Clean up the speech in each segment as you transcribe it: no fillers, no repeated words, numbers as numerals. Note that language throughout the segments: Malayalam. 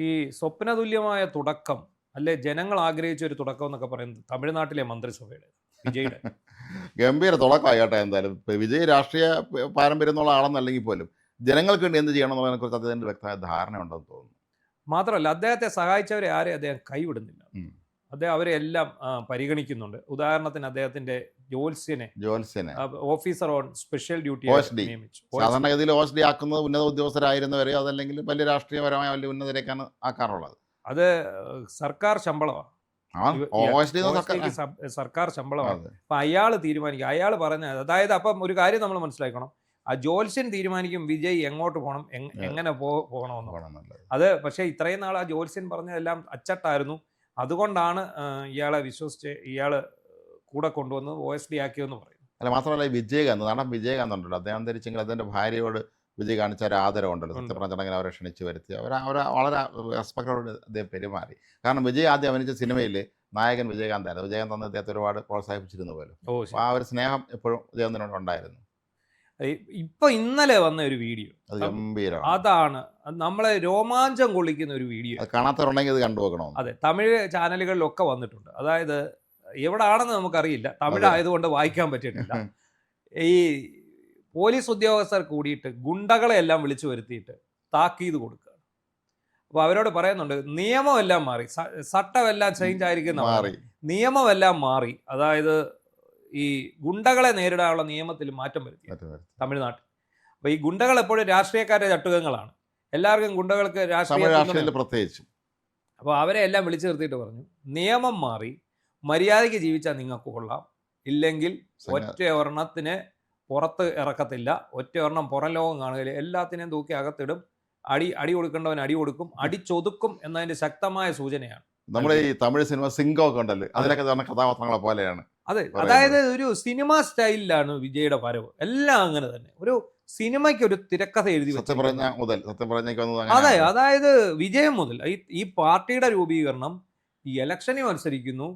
ഈ സ്വപ്നതുല്യമായ തുടക്കം അല്ലെ ജനങ്ങൾ ആഗ്രഹിച്ച ഒരു തുടക്കം എന്നൊക്കെ പറയുന്നത് തമിഴ്നാട്ടിലെ മന്ത്രിസഭയുടെ വിജയുടെ ഗംഭീര തുടക്കമായിട്ടെ. എന്തായാലും ഇപ്പൊ വിജയ് രാഷ്ട്രീയ പാരമ്പര്യം എന്നുള്ള ആളെന്നല്ലെങ്കിൽ പോലും ജനങ്ങൾക്ക് വേണ്ടി എന്ത് ചെയ്യണം എന്നുള്ളതിനെ കുറിച്ച് അദ്ദേഹത്തിന് വ്യക്തമായ ധാരണ ഉണ്ടെന്ന് തോന്നുന്നു. മാത്രമല്ല അദ്ദേഹത്തെ സഹായിച്ചവരെ ആരെയും അദ്ദേഹം കൈവിടുന്നില്ല. ഉം. അദ്ദേഹം അവരെ എല്ലാം പരിഗണിക്കുന്നുണ്ട്. ഉദാഹരണത്തിന് അദ്ദേഹത്തിന്റെ ജോത്സ്യനെ ജോത്സ്യനെ officer on special duty OSD. നിയമിച്ചു. സാധാരണഗതിയിൽ OSD ആക്കുന്നത് ഉന്നത ഉദ്യോഗസ്ഥരായിരുന്നവരെ അതല്ലെങ്കിൽ വലിയ രാഷ്ട്രീയപരമായ വലിയ ഉന്നതരേക്കാണ് ആക്കാറുള്ളത്. അത് സർക്കാർ ശമ്പളമാണ്. OSD സർക്കാർ ശമ്പളമാണ്. അതെ. അപ്പൊ അയാൾ തീരുമാനിക്കും. അയാൾ പറഞ്ഞ അതായത് അപ്പം ഒരു കാര്യം നമ്മൾ മനസ്സിലാക്കണം. ആ ജോത്സ്യൻ തീരുമാനിക്കും വിജയ് എങ്ങോട്ട് പോകണം, എങ്ങനെ പോകണമെന്ന്. അത് പക്ഷേ ഇത്രയും നാൾ ആ ജോത്സ്യൻ പറഞ്ഞതെല്ലാം അച്ചട്ടായിരുന്നു. അതുകൊണ്ടാണ് ഇയാളെ വിശ്വസിച്ച് ഇയാള് കൂടെ കൊണ്ടുവന്ന് OSD ആക്കിയെന്ന് പറയും. അല്ല, മാത്രമല്ല ഈ വിജയകാന്ത്, നടൻ വിജയകാന്ത് ഉണ്ടല്ലോ, അദ്ദേഹം ധരിച്ചെങ്കിൽ അതിൻ്റെ ഭാര്യയോട് വിജയ് കാണിച്ച ഒരു ആദരവുണ്ടല്ലോ. സത്യപ്രതിജ്ഞ ചടങ്ങിൽ അവരെ ക്ഷണിച്ച് വരുത്തി അവരെ വളരെ റെസ്പെക്റ്റോട് അദ്ദേഹം പെരുമാറി. കാരണം വിജയ് ആദ്യം അഭിനയിച്ച സിനിമയിൽ നായകൻ വിജയകാന്തായിരുന്നു. വിജയകാന്ത് അന്ന് അദ്ദേഹത്തെ ഒരുപാട് പ്രോത്സാഹിപ്പിച്ചിരുന്നു പോലും. അപ്പോൾ ആ ഒരു സ്നേഹം എപ്പോഴും വിജയകാന്തിനോട് ഉണ്ടായിരുന്നു. ഇപ്പൊ ഇന്നലെ വന്ന ഒരു വീഡിയോ അത് ഗംഭീരമാണ്. അതാണ് നമ്മളെ രോമാഞ്ചം കൊള്ളിക്കുന്ന ഒരു വീഡിയോ. അത് കാണാത്തവരുണ്ടെങ്കിൽ ഇത് കണ്ടുപോകണം. അതെ, തമിഴ് ചാനലുകളിലൊക്കെ വന്നിട്ടുണ്ട്. അതായത് എവിടാണെന്ന് നമുക്കറിയില്ല, തമിഴായതുകൊണ്ട് വായിക്കാൻ പറ്റിയിട്ടില്ല. ഈ പോലീസ് ഉദ്യോഗസ്ഥർ കൂടിയിട്ട് ഗുണ്ടകളെ എല്ലാം വിളിച്ചു വരുത്തിയിട്ട് താക്കീത് കൊടുക്കുകയാണ്. അപ്പോൾ അവരോട് പറയുന്നുണ്ട് നിയമമെല്ലാം മാറി, ചട്ടമെല്ലാം ചേഞ്ച് ആയിരിക്കുന്ന നിയമമെല്ലാം മാറി. അതായത് ഈ ഗുണ്ടകളെ നേരിടാനുള്ള നിയമത്തിൽ മാറ്റം വരുത്തി തമിഴ്നാട്ടിൽ. അപ്പോൾ ഈ ഗുണ്ടകൾ എപ്പോഴും രാഷ്ട്രീയക്കാരുടെ ചട്ടുകങ്ങളാണ്. എല്ലാവർക്കും ഗുണ്ടകൾക്ക് രാഷ്ട്രീയ പ്രത്യേകിച്ചും. അപ്പോൾ അവരെ എല്ലാം വിളിച്ചു നിർത്തിയിട്ട് പറഞ്ഞു നിയമം മാറി, മര്യാദയ്ക്ക് ജീവിച്ചാൽ നിങ്ങൾക്ക് കൊള്ളാം, ഇല്ലെങ്കിൽ ഒറ്റ ഒരെണ്ണത്തിന് പുറത്ത് ഇറക്കത്തില്ല, ഒറ്റ ഒരെണ്ണം പുറം ലോകം കാണുകയില്ല, എല്ലാത്തിനെയും തൂക്കി അകത്തിടും, അടി കൊടുക്കേണ്ടവൻ അടി കൊടുക്കും, അടിച്ചൊതുക്കും എന്നതിൻ്റെ ശക്തമായ സൂചനയാണ്. നമ്മുടെ ഈ തമിഴ് സിനിമ സിംഗോ ഒക്കെ ഉണ്ടല്ലോ, അതിലൊക്കെ കഥാപാത്രങ്ങളെ പോലെയാണ്. അതെ, അതായത് ഒരു സിനിമ സ്റ്റൈലിലാണ് വിജയുടെ വരവ്. എല്ലാം അങ്ങനെ തന്നെ, ഒരു സിനിമയ്ക്ക് ഒരു തിരക്കഥ എഴുതി അതെ. അതായത് വിജയം മുതൽ ഈ പാർട്ടിയുടെ രൂപീകരണം, ഈ ഇലക്ഷനിൽ മത്സരിക്കുന്നു,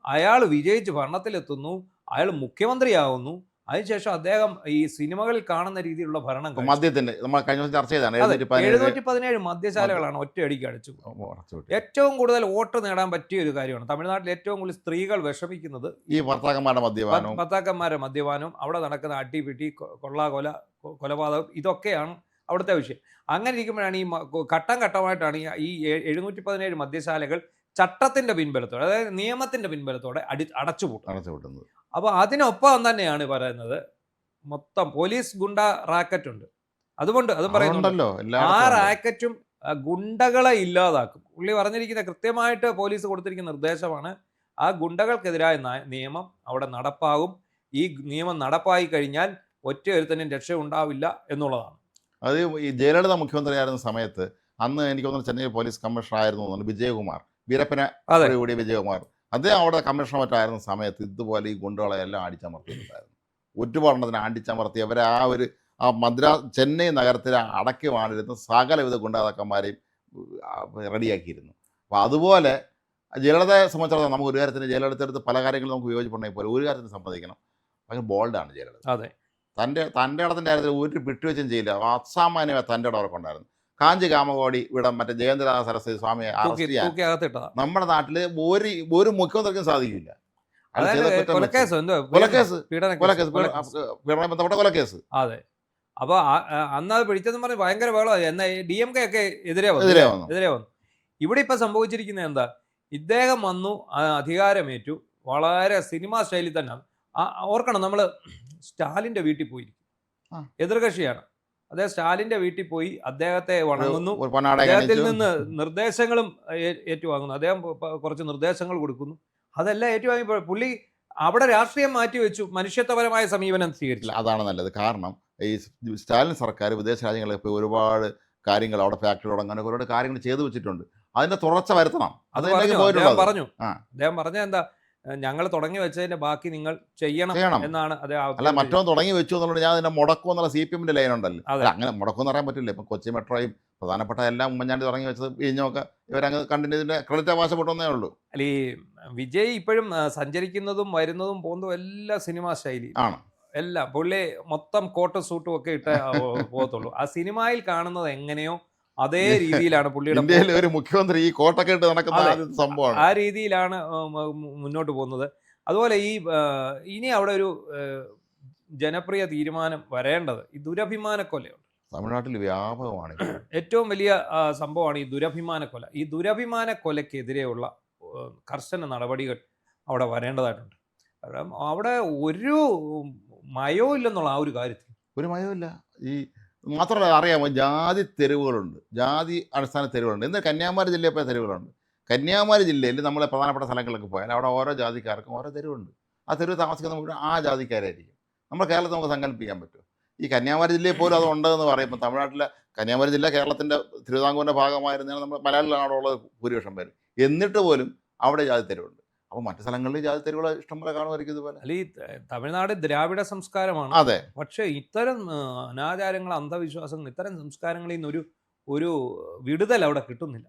അയാൾ വിജയിച്ച് ഭരണത്തിലെത്തുന്നു, അയാൾ മുഖ്യമന്ത്രിയാവുന്നു, അതിനുശേഷം അദ്ദേഹം ഈ സിനിമകളിൽ കാണുന്ന രീതിയിലുള്ള ഭരണം. മദ്യത്തിന്റെ നമ്മൾ കഴിഞ്ഞ ദിവസം ചർച്ച ചെയ്താണ്. 717 മദ്യശാലകളാണ് ഒറ്റയടിക്ക് അടിച്ചു. ഏറ്റവും കൂടുതൽ വോട്ട് നേടാൻ പറ്റിയ ഒരു കാര്യമാണ്. തമിഴ്നാട്ടിൽ ഏറ്റവും കൂടുതൽ സ്ത്രീകൾ വിഷമിക്കുന്നത് ഈ ഭർത്താക്കന്മാരുടെ മദ്യപാനവും അവിടെ നടക്കുന്ന അടിപിടി, കൊലപാതകം, ഇതൊക്കെയാണ് അവിടുത്തെ വിഷയം. അങ്ങനെ ഇരിക്കുമ്പോഴാണ് ഈ ഘട്ടം ഘട്ടമായിട്ടാണ് ഈ 717 മദ്യശാലകൾ ചട്ടത്തിന്റെ പിൻബലത്തോടെ, അതായത് നിയമത്തിന്റെ പിൻബലത്തോടെ അടച്ചുപൂട്ടുന്നത്. അപ്പോൾ അതിനൊപ്പം തന്നെയാണ് പറയുന്നത് മൊത്തം പോലീസ് ഗുണ്ട റാക്കറ്റ് ഉണ്ട്. അതുകൊണ്ട് അത് പറയുന്നുണ്ടല്ലോ, ആ റാക്കറ്റും ഗുണ്ടകളെ ഇല്ലാതാക്കും. പുള്ളി പറഞ്ഞിരിക്കുന്ന കൃത്യമായിട്ട് പോലീസ് കൊടുത്തിരിക്കുന്ന നിർദ്ദേശമാണ്, ആ ഗുണ്ടകൾക്കെതിരായ നിയമം അവിടെ നടപ്പാകും. ഈ നിയമം നടപ്പായി കഴിഞ്ഞാൽ ഒറ്റ ഒരുത്തനും രക്ഷ ഉണ്ടാവില്ല എന്നുള്ളതാണ്. അത് ഈ ജയലളിത മുഖ്യമന്ത്രിയായിരുന്ന സമയത്ത് അന്ന് എനിക്ക് തോന്നുന്നു ചെന്നൈ പോലീസ് കമ്മീഷണർ ആയിരുന്നു വിജയകുമാർ, വീരപ്പന കൂടിയ വിജയകുമാർ. അദ്ദേഹം അവിടെ കമ്മീഷണർ മറ്റായിരുന്ന സമയത്ത് ഇതുപോലെ ഈ ഗുണ്ടകളെ എല്ലാം അടിച്ചമർത്തിയിട്ടുണ്ടായിരുന്നു. ഒരുപാടെണ്ണത്തിന് അടിച്ചമർത്തി അവരെ ചെന്നൈ നഗരത്തിൽ അടക്കി വാണിരുന്ന സകലവിധ ഗുണ്ടാതക്കന്മാരെയും റെഡിയാക്കിയിരുന്നു. അപ്പോൾ അതുപോലെ ജയലളിതയെ സംബന്ധിച്ചിടത്തോളം നമുക്ക് ഒരു കാര്യത്തിന് ജയലളിതയെടുത്ത് പല കാര്യങ്ങളും നമുക്ക് യോജിപ്പുണ്ടെങ്കിൽ പോലെ ഒരു കാര്യത്തിന് സമ്മതിക്കണം, ഭയങ്കര ബോൾഡാണ് ജയലളിത. അതെ, തൻ്റെ ഇടത്തിൻ്റെ കാര്യത്തിൽ ഒരു വിട്ടുവെച്ചും ചെയ്യില്ല. അസാമാന്യമായ തൻ്റെ ഇടം അവർക്കുണ്ടായിരുന്നു. കാഞ്ചി കാമകോടി ഇവിടെ മറ്റേ ജയേന്ദ്രനാഥ സരസ്വതി സ്വാമിയെ അറസ്റ്റ് ചെയ്യാൻ നമ്മുടെ നാട്ടിൽ ഒരു മുഖ്യമന്ത്രിക്കും സാധിക്കില്ല. ബന്ധപ്പെട്ട കൊലക്കേസ്. അതെ, അപ്പൊ അന്ന് അത് പിടിച്ചെന്ന് പറഞ്ഞ് ഭയങ്കര വേളമായി. എന്നാൽ DMK ഒക്കെ എതിരെ വന്നു. ഇവിടെ ഇപ്പൊ സംഭവിച്ചിരിക്കുന്നത് എന്താ, ഇദ്ദേഹം വന്നു, അധികാരമേറ്റു, വളരെ സിനിമാ സ്റ്റൈലിൽ തന്നെ. ഓർക്കണം, നമ്മള് സ്റ്റാലിന്റെ വീട്ടിൽ പോയിരിക്കും, എതിർകക്ഷിയാണ്. അദ്ദേഹം സ്റ്റാലിന്റെ വീട്ടിൽ പോയി അദ്ദേഹത്തെ വണങ്ങുന്നു, അദ്ദേഹത്തിൽ നിന്ന് നിർദ്ദേശങ്ങളും ഏറ്റുവാങ്ങുന്നു, അദ്ദേഹം കുറച്ച് നിർദ്ദേശങ്ങൾ കൊടുക്കുന്നു, അതെല്ലാം ഏറ്റുവാങ്ങിയപ്പോൾ പുള്ളി അവിടെ രാഷ്ട്രീയം മാറ്റിവെച്ചു, മനുഷ്യത്വപരമായ സമീപനം സ്വീകരിച്ചില്ല. അതാണ് നല്ലത്. കാരണം ഈ സ്റ്റാലിൻ സർക്കാർ വിദേശ രാജ്യങ്ങളിൽ പോയി ഒരുപാട് കാര്യങ്ങൾ, അവിടെ ഫാക്ടറി തുടങ്ങാൻ ഒരുപാട് കാര്യങ്ങൾ ചെയ്തു വെച്ചിട്ടുണ്ട്. അതിന്റെ തുടർച്ച വരുത്തണം. അദ്ദേഹം പറഞ്ഞ എന്താ, ഞങ്ങൾ തുടങ്ങി വെച്ചതിന്റെ ബാക്കി നിങ്ങൾ ചെയ്യണം എന്നാണ്. അല്ല, മറ്റോ തുടങ്ങി വെച്ചു എന്നുള്ളത് ഞാൻ അതിന്റെ മുടക്കം എന്നുള്ള CPM ലൈൻ ഉണ്ടല്ലോ, അങ്ങനെ മുടക്കം എന്ന് പറയാൻ പറ്റില്ല. ഇപ്പം കൊച്ചി മെട്രോയും പ്രധാനപ്പെട്ട എല്ലാം ഉമ്മൻചാണ്ടി തുടങ്ങി വെച്ചത് ഇഞ്ഞൊക്കെ ഇവരങ്ങ് കണ്ടിന്യൂസിന്റെ ക്രെഡിറ്റ് അവകാശപ്പെട്ടേ ഉള്ളൂ. അല്ല, ഈ വിജയ് ഇപ്പോഴും സഞ്ചരിക്കുന്നതും വരുന്നതും പോകുന്നതും എല്ലാം സിനിമാ ശൈലി ആണ്. എല്ലാം പുള്ളി മൊത്തം കോട്ട് സൂട്ടും ഒക്കെ ഇട്ട് പോകത്തുള്ളൂ. ആ സിനിമയിൽ കാണുന്നത് എങ്ങനെയോ അതേ രീതിയിലാണ് പുള്ളിയുടെ ഇന്ത്യയിലെ ഒരു മുഖ്യമന്ത്രി ഈ കോട്ടൊക്കെ ഇട്ട് നടക്കുന്ന സംഭവമാണ്. ആ രീതിയിലാണ് മുന്നോട്ട് പോകുന്നത്. അതുപോലെ ഇനി അവിടെ ഒരു ജനപ്രിയ തീരുമാനം വരേണ്ടത് ഈ ദുരഭിമാന കൊലയുണ്ട്. തമിഴ്നാട്ടിൽ വ്യാപകമാണ്. ഏറ്റവും വലിയ സംഭവമാണ് ഈ ദുരഭിമാന കൊല. ഈ ദുരഭിമാന കൊലയ്ക്കെതിരെയുള്ള കർശന നടപടികൾ അവിടെ വരേണ്ടതായിട്ടുണ്ട്. കാരണം അവിടെ ഒരു മയവും ഇല്ലെന്നുള്ള ആ ഒരു കാര്യത്തിൽ ഒരു മയമില്ല. ഈ മാത്രമല്ല അറിയാമോ, ജാതി തെരുവുകളുണ്ട്, ജാതി അടിസ്ഥാന തെരുവുകളുണ്ട്. ഇന്ന് കന്യാകുമാരി ജില്ലയിൽ പോയ തെരുവുകളുണ്ട്. കന്യാകുമാരി ജില്ലയിൽ നമ്മളെ പ്രധാനപ്പെട്ട സ്ഥലങ്ങളിലൊക്കെ പോയാൽ അവിടെ ഓരോ ജാതിക്കാർക്കും ഓരോ തെരുവുണ്ട്. ആ തെരുവ് താമസിക്കുന്ന മുഴുവൻ ആ ജാതിക്കാരായിരിക്കും. നമ്മുടെ കേരളത്തിൽ നമുക്ക് സങ്കല്പിക്കാൻ പറ്റും. ഈ കന്യാകുമാരി ജില്ലയിൽ പോലും അത് ഉണ്ടെന്ന് പറയുമ്പോൾ തമിഴ്നാട്ടിലെ കന്യാകുമാരി ജില്ല കേരളത്തിൻ്റെ തിരുവിതാംകൂറിൻ്റെ ഭാഗമായിരുന്നാലും നമ്മൾ മലയാളികളാണ് അവിടെ ഉള്ളത് ഭൂരിപക്ഷം പേര്. എന്നിട്ട് പോലും അവിടെ ജാതി തെരുവുണ്ട്. അപ്പോൾ മറ്റു സ്ഥലങ്ങളിൽ ജാതി തെരുവുകൾ ഇഷ്ടംപോലെ കാണുമായിരിക്കും ഇതുപോലെ. അല്ല, ഈ തമിഴ്നാട് ദ്രാവിഡ സംസ്കാരമാണ്. അതെ. പക്ഷേ ഇത്തരം അനാചാരങ്ങൾ, അന്ധവിശ്വാസങ്ങൾ, ഇത്തരം സംസ്കാരങ്ങളിൽ നിന്ന് ഒരു വിടുതൽ അവിടെ കിട്ടുന്നില്ല.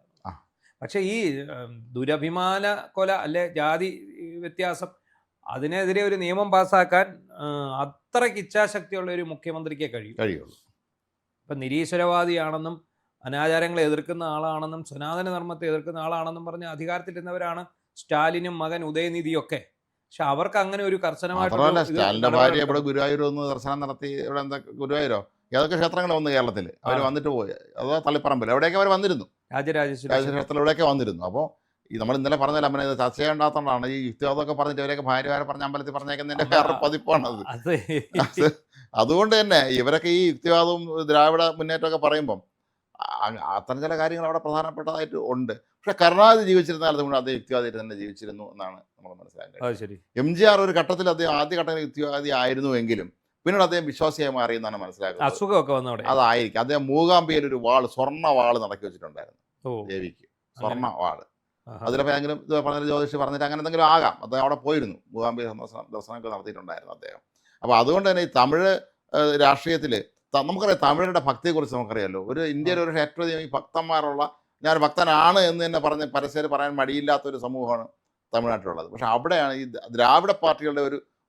പക്ഷേ ഈ ദുരഭിമാന കൊല അല്ലെ ജാതി വ്യത്യാസം, അതിനെതിരെ ഒരു നിയമം പാസ്സാക്കാൻ അത്രയ്ക്ക് ഇച്ഛാശക്തിയുള്ള ഒരു മുഖ്യമന്ത്രിക്കേ കഴിയുള്ളൂ. ഇപ്പം നിരീശ്വരവാദിയാണെന്നും അനാചാരങ്ങളെ എതിർക്കുന്ന ആളാണെന്നും സനാതന ധർമ്മത്തെ എതിർക്കുന്ന ആളാണെന്നും പറഞ്ഞ് അധികാരത്തിലിരുന്നവരാണ് സ്റ്റാലിനും മകൻ ഉദയനിധിയൊക്കെ. പക്ഷെ അവർക്ക് അങ്ങനെ ഒരു കർശനമായിട്ടുള്ള സ്റ്റാലിന്റെ ഭാര്യ ഇവിടെ ഗുരുവായൂർ ഒന്ന് ദർശനം നടത്തി. ഇവിടെ എന്താ ഗുരുവായൂരോ ഏതൊക്കെ ക്ഷേത്രങ്ങൾ വന്നു കേരളത്തിൽ അവർ വന്നിട്ട് പോയി. അതോ തളിപ്പറമ്പിൽ എവിടെയൊക്കെ അവർ വന്നിരുന്നു, രാജരാജേശ്വരി ക്ഷേത്രത്തിൽ എവിടെയൊക്കെ വന്നിരുന്നു. അപ്പോൾ ഈ നമ്മൾ ഇന്നലെ പറഞ്ഞാൽ അമ്മനെ ചർച്ച ചെയ്യേണ്ടാത്തതുകൊണ്ടാണ് ഈ യുക്തിവാദമൊക്കെ പറഞ്ഞിട്ട് ഇവരൊക്കെ ഭാര്യമാരെ പറഞ്ഞ അമ്പലത്തിൽ പറഞ്ഞേക്കുന്നതിന്റെ വേറെ പതിപ്പാണത്. അതുകൊണ്ട് തന്നെ ഇവരൊക്കെ ഈ യുക്തിവാദവും ദ്രാവിഡ മുന്നേറ്റമൊക്കെ പറയുമ്പം അത്തരം ചില കാര്യങ്ങൾ അവിടെ പ്രധാനപ്പെട്ടതായിട്ട് ഉണ്ട്. പക്ഷെ കരുണാനിധി ജീവിച്ചിരുന്നാൽ അതുകൊണ്ട് അദ്ദേഹം യുക്തിവാദിയായിട്ട് തന്നെ ജീവിച്ചിരുന്നു എന്നാണ് നമ്മൾ മനസ്സിലാക്കുന്നത്. MGR ഒരു ഘട്ടത്തിൽ അദ്ദേഹം ആദ്യഘട്ടത്തിൽ യുക്തിവാദി ആയിരുന്നുവെങ്കിലും പിന്നീട് അദ്ദേഹം വിശ്വാസിയായി മാറി എന്നാണ് മനസ്സിലാക്കുന്നത്. അസുഖമൊക്കെ വന്നവിടെ അതായിരിക്കും. അദ്ദേഹം മൂകാംബികയിൽ ഒരു സ്വർണ്ണ വാള് നടക്കി വെച്ചിട്ടുണ്ടായിരുന്നു ദേവിക്ക്, സ്വർണ്ണ വാള്. അതിലപ്പോൾ എങ്കിലും ഇത് പറഞ്ഞ ജ്യോതിഷി പറഞ്ഞിട്ട് അങ്ങനെ എന്തെങ്കിലും ആകാം. അദ്ദേഹം അവിടെ പോയിരുന്നു, മൂകാംബിക ദർശനമൊക്കെ നടത്തിയിട്ടുണ്ടായിരുന്നു അദ്ദേഹം. അപ്പോൾ അതുകൊണ്ട് തന്നെ ഈ തമിഴ് രാഷ്ട്രീയത്തിൽ നമുക്കറിയാം, തമിഴരുടെ ഭക്തിയെക്കുറിച്ച് നമുക്കറിയാമല്ലോ. ഒരു ഇന്ത്യയിൽ ഒരു ഏറ്റവും അധികം ഈ ഭക്തന്മാരുള്ള, ഞാൻ ഭക്തനാണ് എന്ന് തന്നെ പറഞ്ഞ് പരസ്യം പറയാൻ മടിയില്ലാത്തൊരു സമൂഹമാണ് തമിഴ്നാട്ടിലുള്ളത്. പക്ഷെ അവിടെയാണ് ഈ ദ്രാവിഡ പാർട്ടികളുടെ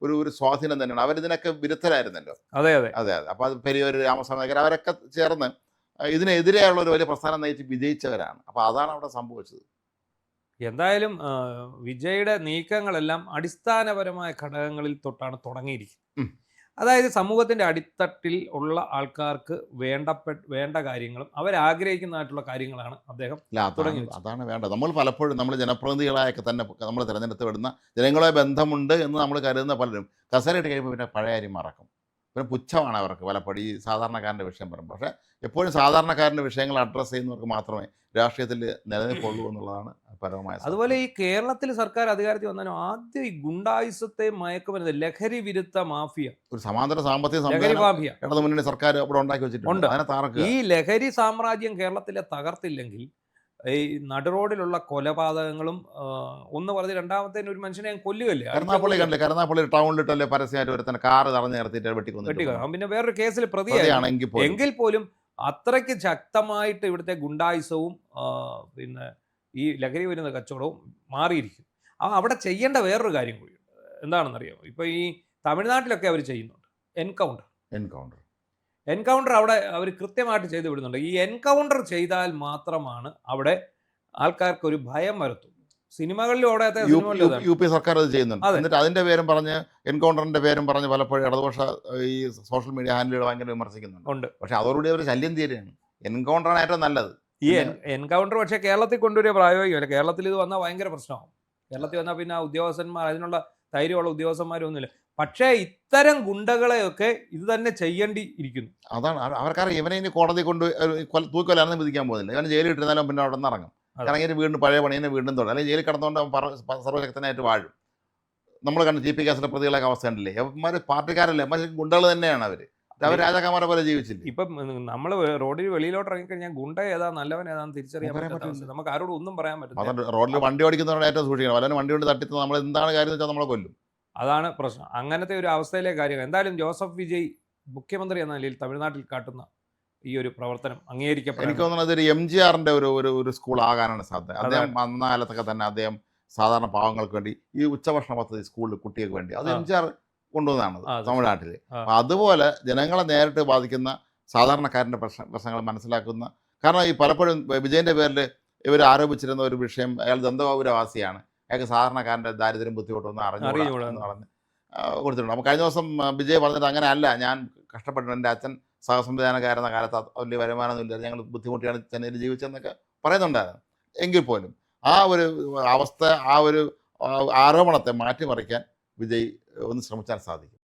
ഒരു സ്വാധീനം തന്നെയാണ്. അവരിതിനൊക്കെ വിരുദ്ധരായിരുന്നല്ലോ. അതെ അതെ അതെ അതെ. അപ്പോൾ അത് പെരിയോർ, രാമസ്വാമി അവരൊക്കെ ചേർന്ന് ഇതിനെതിരെയുള്ള ഒരു വലിയ പ്രസ്ഥാനം നയിച്ച് വിജയിച്ചവരാണ്. അപ്പോൾ അതാണ് അവിടെ സംഭവിച്ചത്. എന്തായാലും വിജയുടെ നീക്കങ്ങളെല്ലാം അടിസ്ഥാനപരമായ ഘടകങ്ങളിൽ തൊട്ടാണ് തുടങ്ങിയിരിക്കുന്നത്. അതായത് സമൂഹത്തിൻ്റെ അടിത്തട്ടിൽ ഉള്ള ആൾക്കാർക്ക് വേണ്ട കാര്യങ്ങളും അവരാഗ്രഹിക്കുന്നതായിട്ടുള്ള കാര്യങ്ങളാണ് അദ്ദേഹം തുടങ്ങി. അതാണ് വേണ്ടത്. നമ്മൾ പലപ്പോഴും നമ്മൾ ജനപ്രതിനിധികളായൊക്കെ തന്നെ നമ്മൾ തിരഞ്ഞെടുത്ത് വിടുന്ന ജനങ്ങളെ ബന്ധമുണ്ട് എന്ന് നമ്മൾ കരുതുന്ന പലരും കസേരയിട്ട് കഴിയുമ്പോൾ പിന്നെ പഴയ കാര്യം മറക്കും. പിന്നെ പുച്ഛമാണ് അവർക്ക് പലപ്പോഴും ഈ സാധാരണക്കാരൻ്റെ വിഷയം പറയുമ്പോൾ. പക്ഷേ എപ്പോഴും സാധാരണക്കാരൻ്റെ വിഷയങ്ങൾ അഡ്രസ്സ് ചെയ്യുന്നവർക്ക് മാത്രമേ രാഷ്ട്രീയത്തിൽ നിലനിൽപ്പുള്ളൂ എന്നുള്ളതാണ് പരമമായ. അതുപോലെ ഈ കേരളത്തിൽ സർക്കാർ അധികാരത്തിൽ വന്നാലും ആദ്യം ഈ ഗുണ്ടായുസത്തെ മയക്കുമരുന്ന്, ലഹരി വിരുദ്ധ മാഫിയ, ഒരു സമാന്തര സാമ്പത്തിക സംവിധാനം ഇടതുമുന്നണി സർക്കാർ ഇവിടെ ഉണ്ടാക്കി വെച്ചിട്ടുണ്ട്. ഈ ലഹരി സാമ്രാജ്യം കേരളത്തിലെ തകർത്തില്ലെങ്കിൽ ഈ നടുറോഡിലുള്ള കൊലപാതകങ്ങളും ഒന്ന് പറഞ്ഞ് രണ്ടാമത്തേന് ഒരു മനുഷ്യനെ കൊല്ലുകയല്ലേ. കരുനാപ്പള്ളി ടൗണിലിട്ടല്ലേ പരസ്യമായിട്ട് ഒരു തന്നെ കാറ് തടഞ്ഞു നിർത്തിയിട്ട് വെട്ടിക്കൊന്നു. പിന്നെ വേറൊരു കേസിൽ പ്രതിയാണ് എങ്കിൽ പോലും അത്രയ്ക്ക് ശക്തമായിട്ട് ഇവിടുത്തെ ഗുണ്ടായുസവും പിന്നെ ഈ ലഹരി വരുന്ന കച്ചവടവും മാറിയിരിക്കും. അവിടെ ചെയ്യേണ്ട വേറൊരു കാര്യം കൂടിയുണ്ട്. എന്താണെന്നറിയാമോ? ഇപ്പോൾ ഈ തമിഴ്നാട്ടിലൊക്കെ അവർ ചെയ്യുന്നുണ്ട് എൻകൗണ്ടർ അവിടെ അവർ കൃത്യമായിട്ട് ചെയ്തു വിടുന്നുണ്ട്. ഈ എൻകൗണ്ടർ ചെയ്താൽ മാത്രമാണ് അവിടെ ആൾക്കാർക്കൊരു ഭയം വരത്തുള്ളൂ. സിനിമകളിലും അവിടെ UP സർക്കാർ അത് ചെയ്യുന്നുണ്ട്. എന്നിട്ട് അതിന്റെ പേരും പറഞ്ഞ്, എൻകൗണ്ടറിന്റെ പേരും പറഞ്ഞ് പലപ്പോഴും ഇടതുപക്ഷ ഈ സോഷ്യൽ മീഡിയ ഹാൻഡിലുകൾ ഭയങ്കര വിമർശിക്കുന്നുണ്ട്. പക്ഷെ അതോടുകൂടി അവർ ശല്യം തീരുകയാണ്. എൻകൗണ്ടറാണ് ഏറ്റവും നല്ലത്. ഈ എൻകൗണ്ടർ പക്ഷേ കേരളത്തിൽ കൊണ്ടുവരിക പ്രായോഗികമല്ല. കേരളത്തിൽ ഇത് വന്നാൽ ഭയങ്കര പ്രശ്നമാകും. കേരളത്തിൽ വന്നാൽ പിന്നെ ഉദ്യോഗസ്ഥന്മാർ, അതിനുള്ള ധൈര്യമുള്ള ഉദ്യോഗസ്ഥന്മാരൊന്നുമില്ല. പക്ഷേ ഇത്തരം ഗുണ്ടകളെയൊക്കെ ഇത് തന്നെ ചെയ്യേണ്ടി ഇരിക്കുന്നു. അതാണ് അവർക്കറിയാം. ഇവനെ ഇനി കോടതി കൊണ്ട് തൂക്കൊല്ലാണെന്ന് വിധിക്കാൻ പോകുന്നില്ല. ഇവൻ ജയിലിൽ ഇട്ടിരുന്നാലും പിന്നെ അവിടെ നിന്ന് ഇറങ്ങും. ഇറങ്ങിയിട്ട് വീണ്ടും പഴയ പണിയെ വീണ്ടും തുടങ്ങും. അല്ലെങ്കിൽ ജയിലിൽ കിടന്നുകൊണ്ട് അവൻ സർവ്വശക്തനായിട്ട് വാഴും. നമ്മൾ കണ്ട് GP കേസിലെ പ്രതികളൊക്കെ അവസ്ഥ ഉണ്ടല്ലേ. അവന്മാർ പാർട്ടിക്കാരല്ലേ, ഗുണ്ടകൾ തന്നെയാണ് അവർ. അവർ രാജാക്കന്മാരെ പോലെ ജീവിച്ചില്ല. ഇപ്പം നമ്മൾ റോഡിൽ വെളിയിലോട്ട് ഇറങ്ങിക്കഴിഞ്ഞാൽ ഗുണ്ട ഏതാ നല്ലവൻ ഏതാന്ന് തിരിച്ചറിയാൻ പറ്റില്ല. നമുക്ക് ആരോടും ഒന്നും പറയാൻ പറ്റില്ല. റോഡിൽ വണ്ടി ഓടിക്കുന്നവരുടെ ഏറ്റവും സൂക്ഷിക്കണം. വല്ലവരും വണ്ടി കൊണ്ട് തട്ടിത്ത് നമ്മൾ എന്താണ് കാര്യം വെച്ചാൽ നമ്മളെ കൊല്ലും. അതാണ് പ്രശ്നം. അങ്ങനത്തെ ഒരു അവസ്ഥയിലെ കാര്യം. എന്തായാലും ജോസഫ് വിജയ് മുഖ്യമന്ത്രി എന്ന നിലയിൽ തമിഴ്നാട്ടിൽ കാട്ടുന്ന ഈ ഒരു പ്രവർത്തനം അംഗീകരിക്കപ്പെടും. എനിക്ക് തോന്നുന്നത് ഒരു MGRന്റെ ഒരു സ്കൂൾ ആകാനാണ് സാധ്യത. അദ്ദേഹം അന്ന കാലത്തൊക്കെ തന്നെ അദ്ദേഹം സാധാരണ പാവങ്ങൾക്ക് വേണ്ടി ഈ ഉച്ചഭക്ഷണ പദ്ധതി സ്കൂളിൽ കുട്ടികൾക്ക് വേണ്ടി അത് MGR കൊണ്ടുവന്നതാണ് തമിഴ്നാട്ടിൽ. അതുപോലെ ജനങ്ങളെ നേരിട്ട് ബാധിക്കുന്ന സാധാരണക്കാരൻ്റെ പ്രശ്നങ്ങൾ മനസ്സിലാക്കുന്ന കാരണം ഈ പലപ്പോഴും വിജയൻ്റെ പേരിൽ ഇവർ ആരോപിച്ചിരുന്ന ഒരു വിഷയം, അയാൾ ദന്തഗോപുരവാസിയാണ്, അയാൾക്ക് സാധാരണക്കാരൻ്റെ ദാരിദ്ര്യം ബുദ്ധിമുട്ടൊന്നും അറിഞ്ഞുകൂടാ എന്ന് പറഞ്ഞ് കൊടുത്തിട്ടുണ്ട്. അപ്പോൾ കഴിഞ്ഞ ദിവസം വിജയ് പറഞ്ഞിട്ട് അങ്ങനെ അല്ല, ഞാൻ കഷ്ടപ്പെട്ടു, എൻ്റെ അച്ഛൻ സഹസംവിധാനക്കാരെന്ന കാലത്ത് വലിയ വരുമാനമൊന്നും ഇല്ല, ഞങ്ങൾ ബുദ്ധിമുട്ടിയാണ് ചെന്നൈയിൽ ജീവിച്ചതെന്നൊക്കെ പറയുന്നുണ്ടായിരുന്നു. എങ്കിൽ പോലും ആ ഒരു അവസ്ഥ, ആ ഒരു ആരോപണത്തെ മാറ്റിമറിക്കാൻ വിജയ് ഒന്ന് ശ്രമിച്ചാൽ സാധിക്കും.